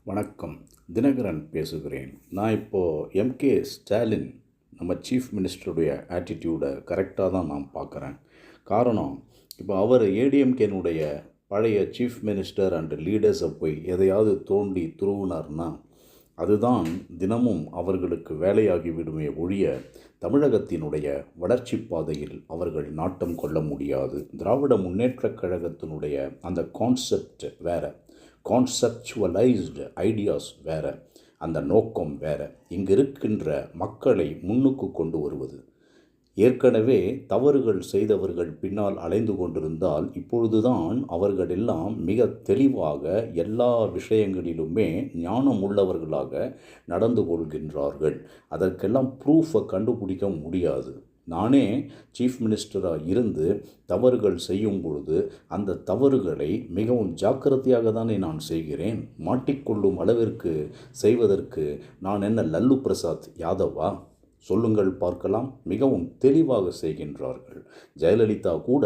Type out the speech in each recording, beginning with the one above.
வணக்கம். தினகரன் பேசுகிறேன். நான் இப்போது எம்கே ஸ்டாலின் நம்ம சீஃப் மினிஸ்டருடைய ஆட்டிடியூடை கரெக்டாக தான் நான் பார்க்குறேன். காரணம், இப்போ அவர் ஏடிஎம்கேனுடைய பழைய சீஃப் மினிஸ்டர் அண்ட் லீடர்ஸை போய் எதையாவது தோண்டி துருவினார்னா அதுதான் தினமும் அவர்களுக்கு வேலையாகிவிடுமே ஒழிய தமிழகத்தினுடைய வளர்ச்சி பாதையில் அவர்கள் நாட்டம் கொள்ள முடியாது. திராவிட முன்னேற்றக் கழகத்தினுடைய அந்த கான்செப்ட் வேறு, கான்செப்சுவலைஸ்டு ஐடியாஸ் வேறு, அந்த நோக்கம் வேறு. இங்கு இருக்கின்ற மக்களை முன்னுக்கு கொண்டு வருவது. ஏற்கனவே தவறுகள் செய்தவர்கள் பின்னால் அலைந்து கொண்டிருந்தால் இப்பொழுதுதான் அவர்கள் எல்லாம் மிக தெளிவாக எல்லா விஷயங்களிலுமே ஞானம் உள்ளவர்களாக நடந்து கொள்கின்றார்கள். அதற்கெல்லாம் ப்ரூஃபை கண்டுபிடிக்க முடியாது. நானே சீஃப் மினிஸ்டராக இருந்து தவறுகள் செய்யும் பொழுது அந்த தவறுகளை மிகவும் ஜாக்கிரதையாக தானே நான் செய்கிறேன். மாட்டிக்கொள்ளும் அளவிற்கு செய்வதற்கு நான் என்ன லல்லு பிரசாத் யாதவா? சொல்லுங்கள் பார்க்கலாம். மிகவும் தெளிவாக செய்கின்றார்கள். ஜெயலலிதா கூட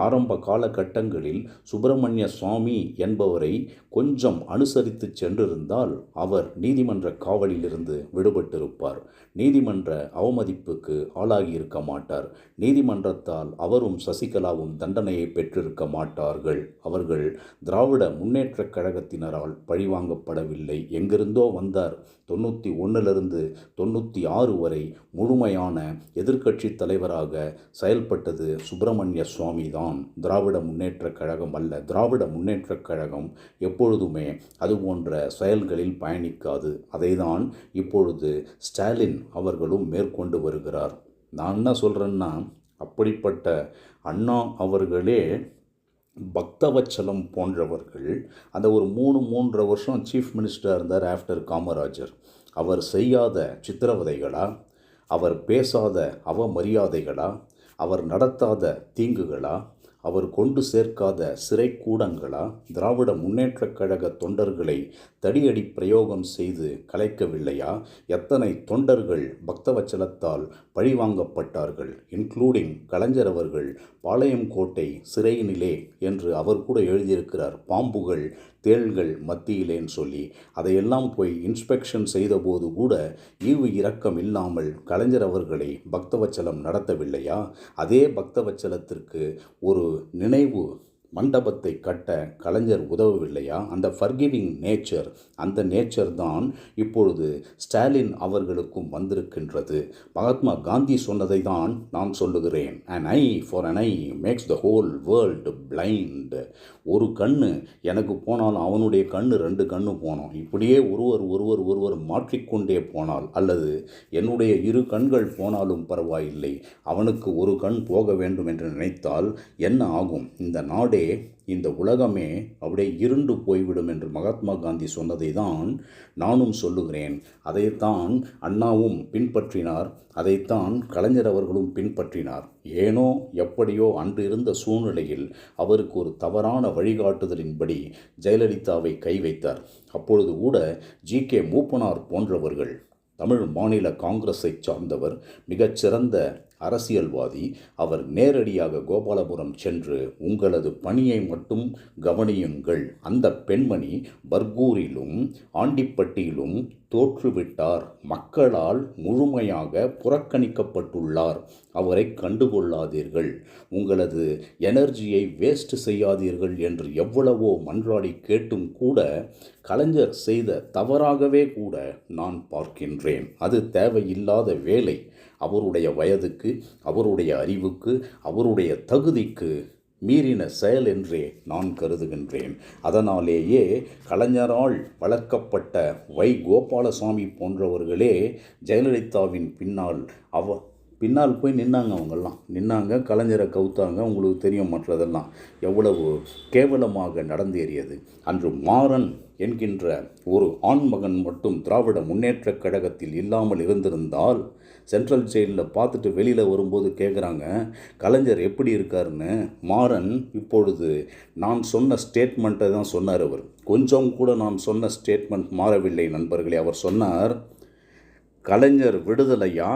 ஆரம்ப காலகட்டங்களில் சுப்பிரமணிய சுவாமி என்பவரை கொஞ்சம் அனுசரித்து சென்றிருந்தால் அவர் நீதிமன்ற காவலிலிருந்து விடுபட்டிருப்பார். நீதிமன்ற அவமதிப்புக்கு ஆளாகி இருக்க மாட்டார். நீதிமன்றத்தால் அவரும் சசிகலாவும் தண்டனையை பெற்றிருக்க மாட்டார்கள். அவர்கள் திராவிட முன்னேற்றக் கழகத்தினரால் பழிவாங்கப்படவில்லை. எங்கிருந்தோ வந்தார். 91லிருந்து 96 வரை முழுமையான எதிர்க்கட்சி தலைவராக செயல்பட்டது சுப்பிரமணிய சுவாமி தான். திராவிட முன்னேற்றக் கழகம் அல்ல. திராவிட முன்னேற்றக் கழகம் எப்பொழுதுமே அதுபோன்ற செயல்களில் பயணிக்காது. அதைதான் இப்பொழுது ஸ்டாலின் அவர்களும் மேற்கொண்டு வருகிறார். நான் என்ன சொல்கிறேன்னா, அப்படிப்பட்ட அண்ணா அவர்களே பக்தவச்சலம் போன்றவர்கள் அந்த ஒரு 3.5 வருஷம் சீஃப் மினிஸ்டராக இருந்தார் ஆஃப்டர் காமராஜர். அவர் செய்யாத சித்திரவதைகளா, அவர் பேசாத அவமரியாதைகளா, அவர் நடத்தாத தீங்குகளா, அவர் கொண்டு சேர்க்காத சிறை கூடங்களா, திராவிட முன்னேற்றக் கழக தொண்டர்களை தடியடி பிரயோகம் செய்து கலைக்கவில்லையா? எத்தனை தொண்டர்கள் பக்தவச்சலத்தால் பழிவாங்கப்பட்டார்கள், இன்க்ளூடிங் கலைஞர் அவர்கள். பாளையங்கோட்டை சிறையினிலே என்று அவர் கூட எழுதியிருக்கிறார், பாம்புகள் தேள்கள் மத்தியிலேன்னு சொல்லி. அதையெல்லாம் போய் இன்ஸ்பெக்ஷன் செய்தபோது கூட ஈவு இரக்கம் இல்லாமல் கலைஞர் அவர்களை பக்தவச்சலம் நடத்தவில்லையா? அதே பக்தவச்சலத்திற்கு ஒரு நினைவு மண்டபத்தை கட்ட கலைஞர் உதவவில்லையா? அந்த ஃபர்கிவிங் நேச்சர், அந்த நேச்சர் தான் இப்பொழுது ஸ்டாலின் அவர்களுக்கும் வந்திருக்கின்றது. மகாத்மா காந்தி சொன்னதை தான் நான் சொல்லுகிறேன். an eye for an eye makes the whole world blind. ஒரு கண்ணு எனக்கு போனாலும் அவனுடைய கண்ணு 2 கண்ணு போனோம். இப்படியே ஒருவர் மாற்றிக்கொண்டே போனால், அல்லது என்னுடைய 2 கண்கள் போனாலும் பரவாயில்லை, அவனுக்கு ஒரு கண் போக வேண்டும் என்று நினைத்தால் என்ன ஆகும்? இந்த நாடே, இந்த உலகமே அப்படியே இருண்டு போய்விடும் என்று மகாத்மா காந்தி சொன்னதை தான் நானும் சொல்லுகிறேன். அதைத்தான் அண்ணாவும் பின்பற்றினார். அதைத்தான் கலைஞர் அவர்களும் பின்பற்றினார். ஏனோ எப்படியோ அன்று இருந்த சூழ்நிலையில் அவருக்கு ஒரு தவறான வழிகாட்டுதலின்படி ஜெயலலிதாவை கை வைத்தார். அப்பொழுது கூட ஜி.கே. மூப்பனார் போன்றவர்கள், தமிழ் மாநில காங்கிரஸை சார்ந்தவர், மிகச்சிறந்த அரசியல்வாதி, அவர் நேரடியாக கோபாலபுரம் சென்று உங்களது பணியை மட்டும் கவனியுங்கள், அந்த பெண்மணி பர்கூரிலும் ஆண்டிப்பட்டியிலும் தோற்றுவிட்டார், மக்களால் முழுமையாக புறக்கணிக்கப்பட்டுள்ளார், அவரை கண்டுகொள்ளாதீர்கள், உங்களது எனர்ஜியை வேஸ்ட் செய்யாதீர்கள் என்று எவ்வளவோ மன்றாடி கேட்டும் கூட கலைஞர் செய்த தவறாகவே கூட நான் பார்க்கின்றேன். அது தேவையில்லாத வேலை. அவருடைய வயதுக்கு, அவருடைய அறிவுக்கு, அவருடைய தகுதிக்கு மீறின செயல் என்றே நான் கருதுகின்றேன். அதனாலேயே கலைஞரால் வளர்க்கப்பட்ட வை. கோபாலசாமி போன்றவர்களே ஜெயலலிதாவின் பின்னால் போய் நின்னாங்க. அவங்கெல்லாம் நின்னாங்க, கலைஞரை கவுத்தாங்க. உங்களுக்கு தெரியும் மற்றதெல்லாம் எவ்வளவு கேவலமாக நடந்தேறியது. அன்று மாறன் என்கின்ற ஒரு ஆண்மகன் மட்டும் திராவிட முன்னேற்றக் கழகத்தில் இல்லாமல் இருந்திருந்தால், சென்ட்ரல் ஜெயிலில் பார்த்துட்டு வெளியில் வரும்போது கேட்குறாங்க கலைஞர் எப்படி இருக்காருன்னு. மாறன் இப்பொழுது நான் சொன்ன ஸ்டேட்மெண்ட்டை தான் சொன்னார். அவர் கொஞ்சம் கூட நான் சொன்ன ஸ்டேட்மெண்ட் மாறவில்லை நண்பர்களே. அவர் சொன்னார், கலைஞர் விடுதலையா,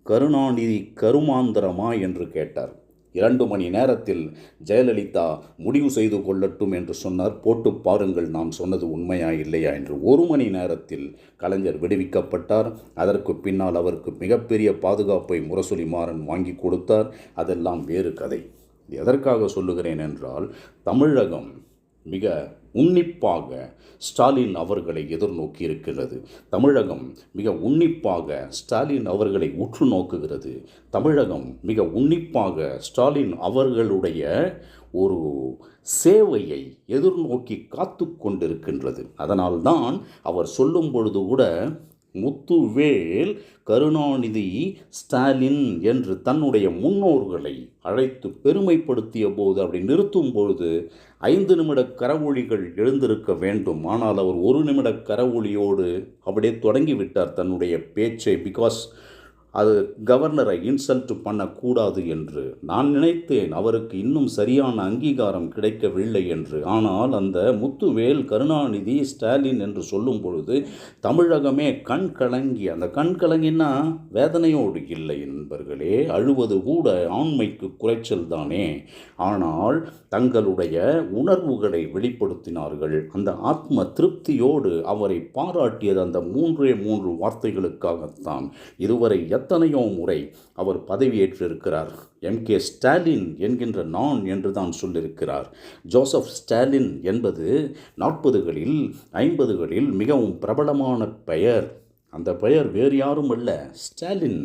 கருணாநிதி கருமாந்திரமா என்று கேட்டார். 2 மணி நேரத்தில் ஜெயலலிதா முடிவு செய்து கொள்ளட்டும் என்று சொன்னார். போட்டு பாருங்கள் நாம் சொன்னது உண்மையா இல்லையா என்று. 1 மணி நேரத்தில் கலைஞர் விடுவிக்கப்பட்டார். அதற்கு பின்னால் அவருக்கு மிகப்பெரிய பாதுகாப்பை முரசொலி மாறன் வாங்கி கொடுத்தார். அதெல்லாம் வேறு கதை. எதற்காக சொல்லுகிறேன் என்றால், தமிழகம் மிக உன்னிப்பாக ஸ்டாலின் அவர்களை எதிர்நோக்கி இருக்கிறது. தமிழகம் மிக உன்னிப்பாக ஸ்டாலின் அவர்களை உற்று நோக்குகிறது. தமிழகம் மிக உன்னிப்பாக ஸ்டாலின் அவர்களுடைய ஒரு சேவையை எதிர்நோக்கி காத்து கொண்டிருக்கின்றது. அதனால்தான் அவர் சொல்லும் பொழுது கூட முத்துவேல் கருணாநிதி ஸ்டாலின் என்று தன்னுடைய முன்னோர்களை அழைத்து பெருமைப்படுத்திய போது அப்படி நிறுத்தும் பொழுது 5 நிமிட கரவொலிகள் எழுந்திருக்க வேண்டும். ஆனால் அவர் 1 நிமிட கரவொலியோடு அப்படியே தொடங்கிவிட்டார் தன்னுடைய பேச்சை. பிகாஸ் அது கவர்னரை இன்சல்ட் பண்ணக்கூடாது என்று நான் நினைத்தேன். அவருக்கு இன்னும் சரியான அங்கீகாரம் கிடைக்கவில்லை என்று. ஆனால் அந்த முத்துவேல் கருணாநிதி ஸ்டாலின் என்று சொல்லும் பொழுது தமிழகமே கண் கலங்கி, அந்த கண் கலங்கினா வேதனையோடு இல்லை நண்பர்களே, அழுவது கூட ஆண்மைக்கு குறைச்சல் தானே. ஆனால் தங்களுடைய உணர்வுகளை வெளிப்படுத்தினார்கள். அந்த ஆத்ம திருப்தியோடு அவரை பாராட்டியது அந்த 3 வார்த்தைகளுக்காகத்தான். இதுவரை எத்தனையோ முறை அவர் பதவியேற்றிருக்கிறார். MK ஸ்டாலின் என்கின்ற நான் என்று தான் சொல்லியிருக்கிறார். ஜோசப் ஸ்டாலின் என்பது 40களில் 50களில் மிகவும் பிரபலமான பெயர். அந்த பெயர் வேறு யாரும் அல்ல, Stalin.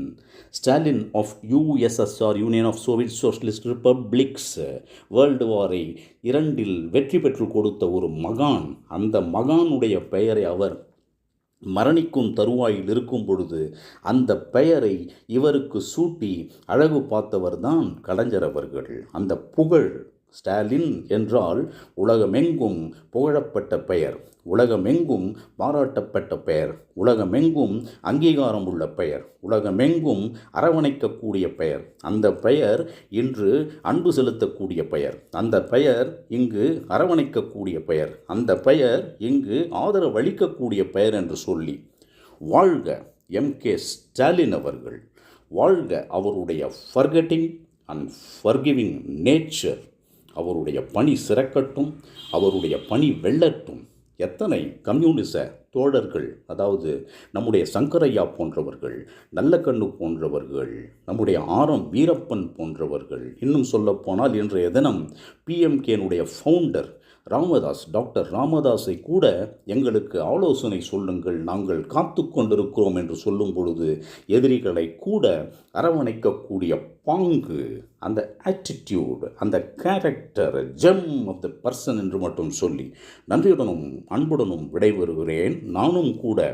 Stalin of USSR, union of Soviet socialist republics. World வாரை 2 வெற்றி பெற்று கொடுத்த ஒரு மகான். அந்த மகானுடைய பெயரை அவர் மரணிக்கும் தருவாயில் இருக்கும் பொழுது அந்த பெயரை இவருக்கு சூட்டி அழகு பார்த்தவர் தான் கலைஞர் அவர்கள். அந்த புகழ், ஸ்டாலின் என்றால் உலகமெங்கும் புகழப்பட்ட பெயர், உலகமெங்கும் பாராட்டப்பட்ட பெயர், உலகமெங்கும் அங்கீகாரம் உள்ள பெயர், உலகமெங்கும் அரவணைக்கக்கூடிய பெயர். அந்த பெயர் இன்று அன்பு செலுத்தக்கூடிய பெயர், அந்த பெயர் இங்கு அரவணைக்கக்கூடிய பெயர், அந்த பெயர் இங்கு ஆதரவளிக்கக்கூடிய பெயர் என்று சொல்லி வாழ்க MK ஸ்டாலின் அவர்கள், வாழ்க அவருடைய ஃபர்கெட்டிங் அண்ட் ஃபர்கிவிங் நேச்சர். அவருடைய பணி சிறக்கட்டும், அவருடைய பணி வெல்லட்டும். எத்தனை கம்யூனிச தோழர்கள், அதாவது நம்முடைய சங்கரையா போன்றவர்கள், நல்லக்கண்ணு போன்றவர்கள், நம்முடைய ஆரம் வீரப்பன் போன்றவர்கள், இன்னும் சொல்லப்போனால் இன்றைய தினம் PMKனுடைய ஃபவுண்டர் ராமதாஸ், டாக்டர் ராமதாஸை கூட எங்களுக்கு ஆலோசனை சொல்லுங்கள், நாங்கள் காத்து கொண்டிருக்கிறோம் என்று சொல்லும் பொழுது எதிரிகளை கூட அரவணைக்கக்கூடிய பாங்கு, அந்த ஆட்டிடியூட், அந்த character, gem of the person என்று மட்டும் சொல்லி நன்றியுடனும் அன்புடனும் விடைபெறுகிறேன். நானும் கூட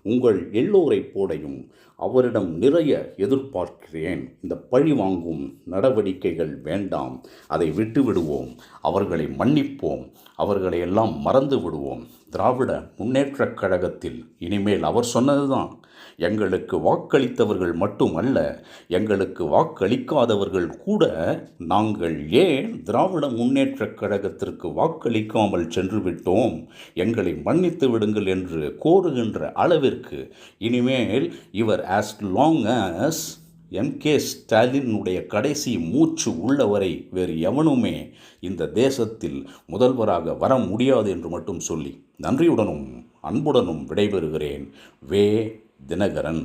உங்கள் எல்லோரை போடையும் அவரிடம் நிறைய எதிர்பார்க்கிறேன். இந்த பழி வாங்கும் நடவடிக்கைகள் வேண்டாம், அதை விட்டு விடுவோம், அவர்களை மன்னிப்போம், அவர்களை எல்லாம் மறந்து விடுவோம். திராவிட முன்னேற்றக் கழகத்தில் இனிமேல் அவர் சொன்னதுதான், எங்களுக்கு வாக்களித்தவர்கள் மட்டுமல்ல, எங்களுக்கு வாக்களிக்காதவர்கள் கூட நாங்கள் ஏன் திராவிட முன்னேற்றக் கழகத்திற்கு வாக்களிக்காமல் சென்று விட்டோம், எங்களை மன்னித்து விடுங்கள் என்று கோருகின்ற அளவிற்கு இனிமேல் இவர் as long as MK ஸ்டாலினுடைய கடைசி மூச்சு உள்ளவரை வேறு எவனுமே இந்த தேசத்தில் முதல்வராக வர முடியாது என்று மட்டும் சொல்லி நன்றியுடனும் அன்புடனும் விடைபெறுகிறேன். வே. தினகரன்.